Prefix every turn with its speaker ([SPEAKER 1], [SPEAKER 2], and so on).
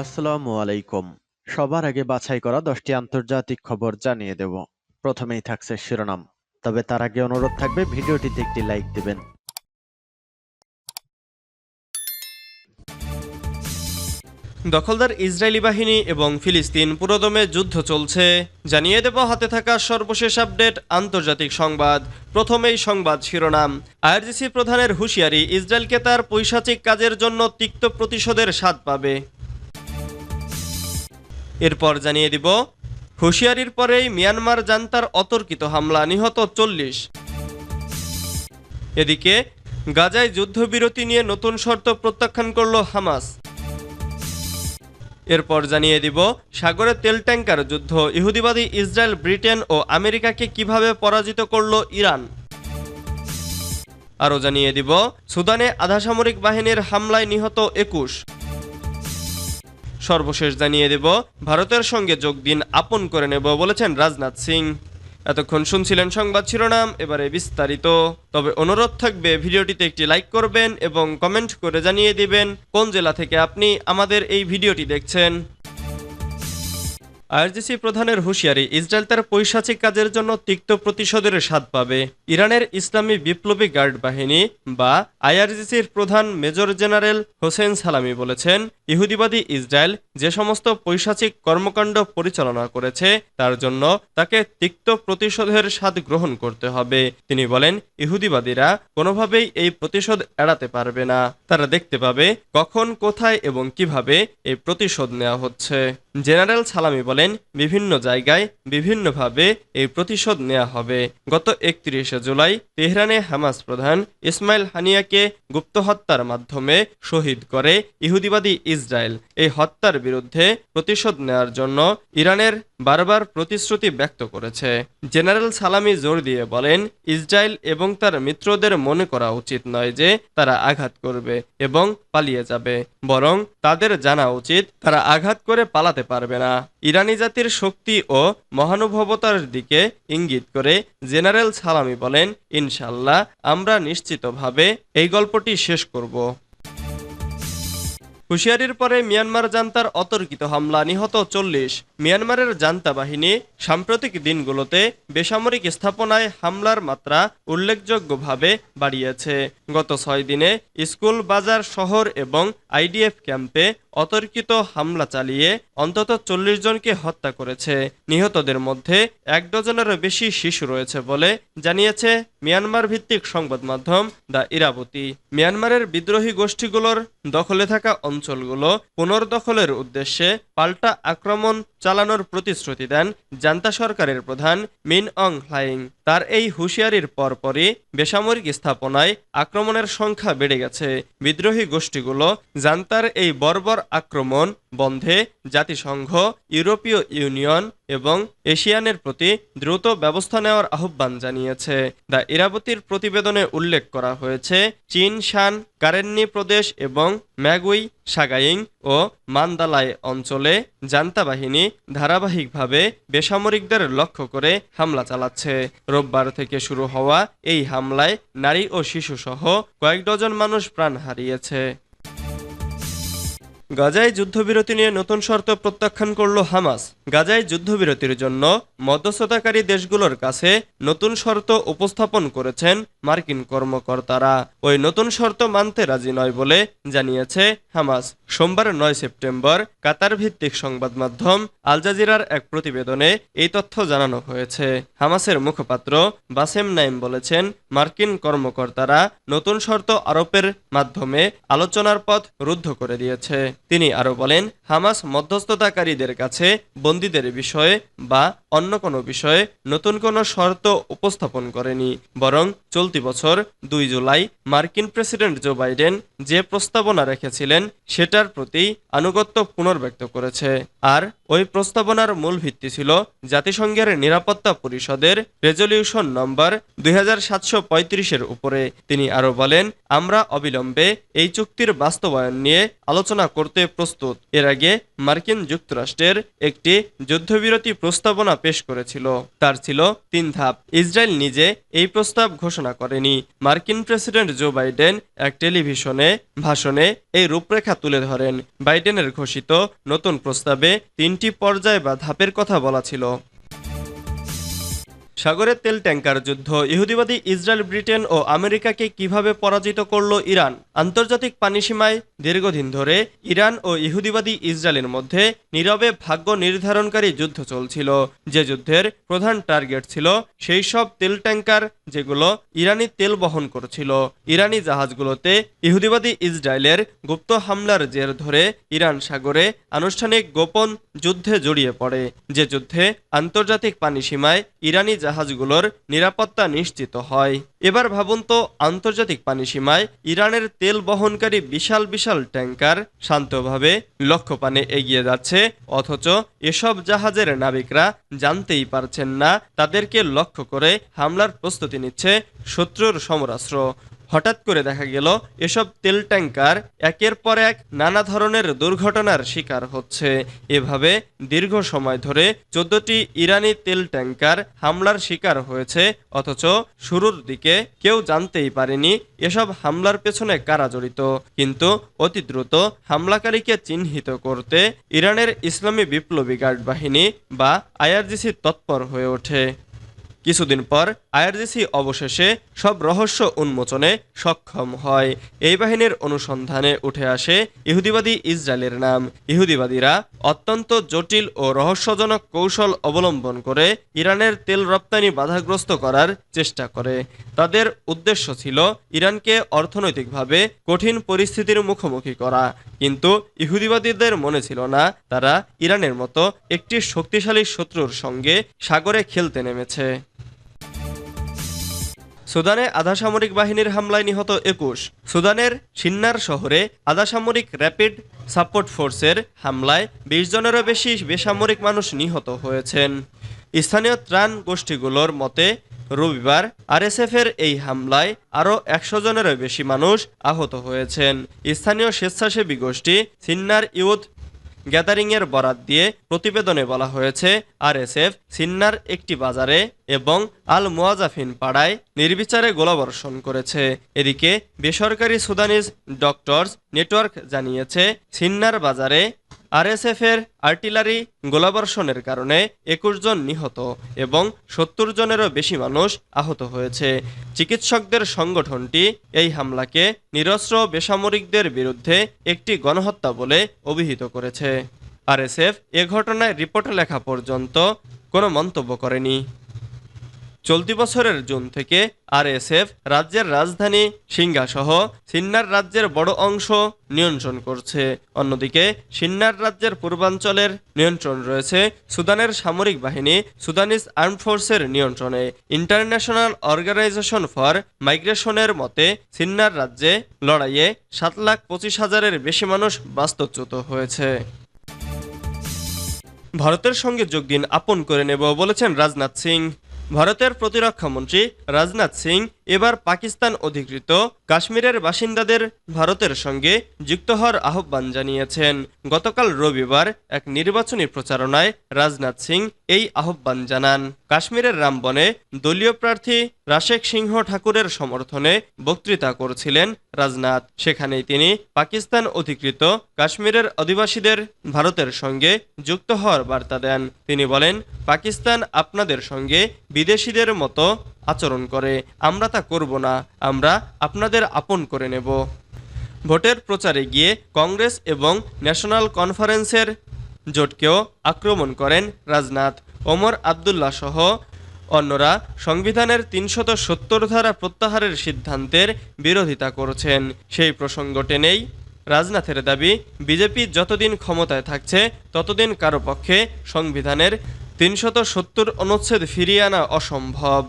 [SPEAKER 1] আসসালামু আলাইকুম। সবার আগে বাছাই করা 10টি আন্তর্জাতিক খবর জানিয়ে দেব। প্রথমেই থাকছে শিরোনাম। তবে তার আগে অনুরোধ থাকবে ভিডিওটিতে একটি লাইক দিবেন।
[SPEAKER 2] দখলদার ইসরায়েলি বাহিনী এবং ফিলিস্তিন পুরোদমে যুদ্ধ চলছে, জানিয়ে দেব হাতে থাকা সর্বশেষ আপডেট আন্তর্জাতিক সংবাদ। প্রথমেই সংবাদ শিরোনাম। আইআরজিসি প্রধানের হুঁশিয়ারি, ইসরায়েলকে তার পৈশাচিক কাজের জন্য তিক্ত প্রতিশোধের স্বাদ পাবে। এরপর জানিয়ে দিব হুঁশিয়ারির পরেই মিয়ানমার জান্তার অতর্কিত হামলা, নিহত 40। এদিকে গাজায় যুদ্ধবিরতি নিয়ে নতুন শর্ত প্রত্যাখ্যান করল হামাস। এরপর জানিয়ে দিব সাগরে তেল ট্যাঙ্কার যুদ্ধ, ইহুদিবাদী ইসরায়েল ব্রিটেন ও আমেরিকাকে কিভাবে পরাজিত করল ইরান। আরও জানিয়ে দিব সুদানে আধাসামরিক বাহিনীর হামলায় নিহত 21। সর্বশেষ জানিয়ে দেব ভারতের সঙ্গে যোগ দিন আপন করে নেব বলেছেন রাজনাথ সিং। এতক্ষণ শুনছিলেন সংবাদ শিরোনাম, এবারে বিস্তারিত। তবে অনুরোধ থাকবে ভিডিওটিতে একটি লাইক করবেন এবং কমেন্ট করে জানিয়ে দিবেন কোন জেলা থেকে আপনি আমাদের এই ভিডিওটি দেখছেন। আইআরজিসি প্রধানের হুঁশিয়ারি, ইসরায়েল তার পৈশাচিক কাজের জন্য তিক্ত প্রতিশোধের স্বাদ পাবে। ইরানের ইসলামী বিপ্লবী গার্ড বাহিনী বা আইআরজিসির প্রধান মেজর জেনারেল হোসেন সালামি বলেছেন, ইহুদিবাদী ইসরায়েল যে সমস্ত পৈশাচিক কর্মকাণ্ড পরিচালনা করেছে তার জন্য তাকে তিক্ত প্রতিশোধের স্বাদ গ্রহণ করতে হবে। তিনি বলেন, ইহুদিবাদীরা কোনোভাবেই এই প্রতিশোধ এড়াতে পারবে না। তারা দেখতে পাবে কখন, কোথায় এবং কিভাবে এই প্রতিশোধ নেওয়া হচ্ছে। জেনারেল সালামি বলেন, বিভিন্ন জায়গায় বিভিন্নভাবে এই প্রতিশোধ নেওয়া হবে। গত 31শে জুলাই তেহরানে হামাস প্রধান ইসমাইল হানিয়াকে গুপ্ত হত্যার মাধ্যমে শহীদ করে ইহুদিবাদী ইসরায়েল। এই হত্যার বিরুদ্ধে প্রতিশোধ নেওয়ার জন্য ইরানের বারবার প্রতিশ্রুতি ব্যক্ত করেছে। জেনারেল সালামি জোর দিয়ে বলেন, ইসরায়েল এবং তার মিত্রদের মনে করা উচিত নয় যে তারা আঘাত করবে এবং পালিয়ে যাবে, বরং তাদের জানা উচিত তারা আঘাত করে পালাতে পারবে না। ইরানি জাতির শক্তি ও মহানুভবতার দিকে ইঙ্গিত করে জেনারেল সালামি বলেন, ইনশাল্লাহ আমরা নিশ্চিতভাবে এই গল্পটি শেষ করব। হুঁশিয়ারির পরে মিয়ানমার জান্তার অতর্কিত হামলা, নিহত 40। মিয়ানমারের জান্তা বাহিনী সাম্প্রতিক দিনগুলোতে বেসামরিক স্থাপনায় হামলার মাত্রা উল্লেখযোগ্যভাবে বাড়িয়েছে। গত 6 দিনে স্কুল, বাজার, শহর এবং আইডিএফ ক্যাম্পে অতর্কিত হামলা চালিয়ে অন্তত 40 জনকে হত্যা করেছে। নিহতদের মধ্যে 1 ডজনেরও বেশি শিশু রয়েছে বলে জানিয়েছে মিয়ানমার ভিত্তিক সংবাদ মাধ্যম দ্য ইরাবতী। মিয়ানমারের বিদ্রোহী গোষ্ঠীগুলোর দখলে থাকা অঞ্চলগুলো পুনর্দখলের উদ্দেশ্যে পাল্টা আক্রমণ চালানোর প্রতিশ্রুতি দেন জান্তা সরকারের প্রধান মিন অং হ্লাইং। তার এই হুঁশিয়ারির পরপরই বেসামরিক স্থাপনায় আক্রমণের সংখ্যা বেড়ে গেছে। বিদ্রোহী গোষ্ঠীগুলো জান্তার এই বর্বর আক্রমণ বন্ধে জাতিসংঘ, ইউরোপীয় ইউনিয়ন এবং এশিয়ানের প্রতি দ্রুত ব্যবস্থা নেওয়ার আহ্বান জানিয়েছে। দ্য ইরাবতীর প্রতিবেদনে উল্লেখ করা হয়েছে, চীন শান, কারেন্নি প্রদেশ এবং ম্যাগুই, সাগাইং ও মান্দালায় অঞ্চলে জান্তা বাহিনী ধারাবাহিকভাবে বেসামরিকদের লক্ষ্য করে হামলা চালাচ্ছে। রোববার থেকে শুরু হওয়া এই হামলায় নারী ও শিশুসহ কয়েক ডজন মানুষ প্রাণ হারিয়েছে। গাজায় যুদ্ধবিরতি নিয়ে নতুন শর্ত প্রত্যাখ্যান করল হামাস। গাজায় যুদ্ধবিরতির জন্য মধ্যস্থতাকারী দেশগুলোর কাছে নতুন শর্ত উপস্থাপন করেছেন মার্কিন কর্মকর্তারা। ওই নতুন শর্ত মানতে রাজি নয় বলে জানিয়েছে হামাস। সোমবার 9 সেপ্টেম্বর কাতার ভিত্তিক সংবাদ মাধ্যম আল জাজিরার এক প্রতিবেদনে এই তথ্য জানানো হয়েছে। হামাসের মুখপাত্র বাসেম নাইম বলেছেন, মার্কিন কর্মকর্তারা নতুন শর্ত আরোপের মাধ্যমে আলোচনার পথ রুদ্ধ করে দিয়েছে। তিনি আরো বলেন, হামাস মধ্যস্থতাকারীদের কাছে বন্দীদের বিষয়ে বা অন্য কোনো বিষয়ে নতুন কোনো শর্ত উপস্থাপন করেনি, বরং চলতি বছর 2 জুলাই মার্কিন প্রেসিডেন্ট জো বাইডেন যে প্রস্তাবনা রেখেছিলেন সেটার প্রতি আনুগত্য পুনর্ব্যক্ত করেছে। আর ওই প্রস্তাবনার মূল ভিত্তি ছিল জাতিসংঘের নিরাপত্তা পরিষদের রেজলিউশন নম্বর 2735-এর উপরে। তিনি আরো বলেন, আমরা অবিলম্বে এই চুক্তির বাস্তবায়ন নিয়ে আলোচনা করতে প্রস্তুত। এর আগে মার্কিন যুক্তরাষ্ট্রের একটি যুদ্ধবিরতি প্রস্তাবনা পেশ করেছিল। তার ছিল 3 ধাপ। ইসরায়েল নিজে এই প্রস্তাব ঘোষণা করেনি। মার্কিন প্রেসিডেন্ট জো বাইডেন এক টেলিভিশনে ভাষণে এই রূপরেখা তুলে ধরেন। বাইডেনের ঘোষিত নতুন প্রস্তাবে 3টি পর্যায় বা ধাপের কথা বলা ছিল। সাগরের তেল ট্যাঙ্কার যুদ্ধ, ইহুদিবাদী ইসরায়েল, ব্রিটেন ও আমেরিকাকে কিভাবে পরাজিত করল ইরান। আন্তর্জাতিক পানিসীমায় দীর্ঘদিন ধরে ইরান ও ইহুদিবাদী ইসরায়েলের মধ্যে নীরবে ভাগ্য নির্ধারণকারী যুদ্ধ চলছিল, যে যুদ্ধের প্রধান টার্গেট ছিল সেই সব তেল ট্যাঙ্কার যেগুলো ইরানি তেল বহন করছিল। ইরানি জাহাজগুলোতে ইহুদিবাদী ইসরায়েলের গুপ্ত হামলার জের ধরে ইরান সাগরে আনুষ্ঠানিক গোপন যুদ্ধে জড়িয়ে পড়ে, যে যুদ্ধে আন্তর্জাতিক পানিসীমায় ইরানি জাহাজগুলোর নিরাপত্তা নিশ্চিত হয়। এবার ভাবুন তো, আন্তর্জাতিক পানিসীমায় ইরানের তেল বহনকারী বিশাল বিশাল ট্যাঙ্কার শান্তভাবে লক্ষ্যপানে এগিয়ে যাচ্ছে, অথচ এসব জাহাজের নাবিকরা জানতেই পারছেন না তাদেরকে লক্ষ্য করে হামলার প্রস্তুতি নিচ্ছে শত্রুর সমরাস্ত্র। হঠাৎ করে দেখা গেল এসব তেল ট্যাঙ্কার একের পর এক নানা ধরনের দুর্ঘটনার শিকার হচ্ছে। এভাবে দীর্ঘ সময় ধরে 14টি ইরানি তেল ট্যাঙ্কার হামলার শিকার হয়েছে, অথচ শুরুর দিকে কেউ জানতেই পারেনি এসব হামলার পেছনে কারা জড়িত। কিন্তু অতি দ্রুত হামলাকারীকে চিহ্নিত করতে ইরানের ইসলামী বিপ্লবী গার্ড বাহিনী বা আইআরজিসি তৎপর হয়ে ওঠে। কিছুদিন পর আইআরজিসি অবশেষে সব রহস্য উন্মোচনে সক্ষম হয়। এই বাহিনীর অনুসন্ধানে উঠে আসে ইহুদিবাদী ইসরায়েলের নাম। ইহুদিবাদীরা অত্যন্ত জটিল ও রহস্যজনক কৌশল অবলম্বন করে ইরানের তেল রপ্তানি বাধাগ্রস্ত করার চেষ্টা করে। তাদের উদ্দেশ্য ছিল ইরানকে অর্থনৈতিকভাবে কঠিন পরিস্থিতির মুখোমুখি করা, কিন্তু ইহুদিবাদীদের মনে ছিল না তারা ইরানের মতো একটি শক্তিশালী শত্রুর সঙ্গে সাগরে খেলতে নেমেছে। সুদানে আধাসামরিক বাহিনীর হামলায় নিহত 21। সুদানের সিন্নার শহরে আধাসামরিক র্যাপিড সাপোর্ট ফোর্সের হামলায় 20 জনেরও বেশি বেসামরিক মানুষ নিহত হয়েছেন। স্থানীয় ত্রাণ গোষ্ঠীগুলোর মতে রবিবার আরএসএফের এই হামলায় আরও 100 জনেরও বেশি মানুষ আহত হয়েছেন। স্থানীয় স্বেচ্ছাসেবী গোষ্ঠী সিন্নার ইউথ গ্যাদারিংয়ের বরাত দিয়ে প্রতিবেদনে বলা হয়েছে, আরএসএফ সিন্নার একটি বাজারে এবং আল মুয়াজাফিন পাড়ায় নির্বিচারে গোলাবর্ষণ করেছে। এদিকে বেসরকারি সুদানিজ ডক্টরস নেটওয়ার্ক জানিয়েছে, সিন্নার বাজারে আরএসএফের আর্টিলারি গোলাবর্ষণের কারণে 21 জন নিহত এবং 70 জনেরও বেশি মানুষ আহত হয়েছে। চিকিৎসকদের সংগঠনটি এই হামলাকে নিরস্ত্র বেসামরিকদের বিরুদ্ধে একটি গণহত্যা বলে অভিহিত করেছে। আরএসএফ এ ঘটনায় রিপোর্ট লেখা পর্যন্ত কোনো মন্তব্য করেনি। চলতি বছরের জুন থেকে আরএসএফ রাজ্যের রাজধানী সিঙ্গাসহ সিন্নার রাজ্যের বড় অংশ নিয়ন্ত্রণ করছে। অন্যদিকে সিন্নার রাজ্যের পূর্বাঞ্চলের নিয়ন্ত্রণ রয়েছে সুদানের সামরিক বাহিনী সুদানিজ আর্ম ফোর্সের নিয়ন্ত্রণে। ইন্টারন্যাশনাল অর্গানাইজেশন ফর মাইগ্রেশনের মতে সিন্নার রাজ্যে লড়াইয়ে 7,25,000-এর বেশি মানুষ বাস্তুচ্যুত হয়েছে। ভারতের সঙ্গে যোগ দিন, আপন করে নেব বলেছেন রাজনাথ সিং। ভারতের প্রতিরক্ষা মন্ত্রী রাজনাথ সিং এবার পাকিস্তান অধিকৃত কাশ্মীরের বাসিন্দাদের ভারতের সঙ্গে যুক্ত হওয়ার আহ্বান জানিয়েছেন। গতকাল রবিবার এক নির্বাচনী প্রচারণায় রাজনাথ সিং এই আহ্বান জানান। কাশ্মীরের রামবনে দলীয় প্রার্থী রাশেক সিংহ ঠাকুরের সমর্থনে বক্তৃতা করছিলেন রাজনাথ। সেখানেই তিনি পাকিস্তান অধিকৃত কাশ্মীরের অধিবাসীদের ভারতের সঙ্গে যুক্ত হওয়ার বার্তা দেন। তিনি বলেন, পাকিস্তান আপনাদের সঙ্গে বিদেশিদের মতো আচরণ করে, আমরা তা করব না, আমরা আপনাদের আপন করে নেব। ভোটের প্রচারে গিয়ে কংগ্রেস এবং ন্যাশনাল কনফারেন্সের জোটকেও আক্রমণ করেন রাজনাথ। ওমর আবদুল্লাহ সহ অন্যরা সংবিধানের 370 ধারা প্রত্যাহারের সিদ্ধান্তের বিরোধিতা করছেন। সেই প্রসঙ্গ টেনেই রাজনাথের দাবি, বিজেপি যতদিন ক্ষমতায় থাকছে ততদিন কারো পক্ষে সংবিধানের 370 অনুচ্ছেদ ফিরিয়ে আনা অসম্ভব।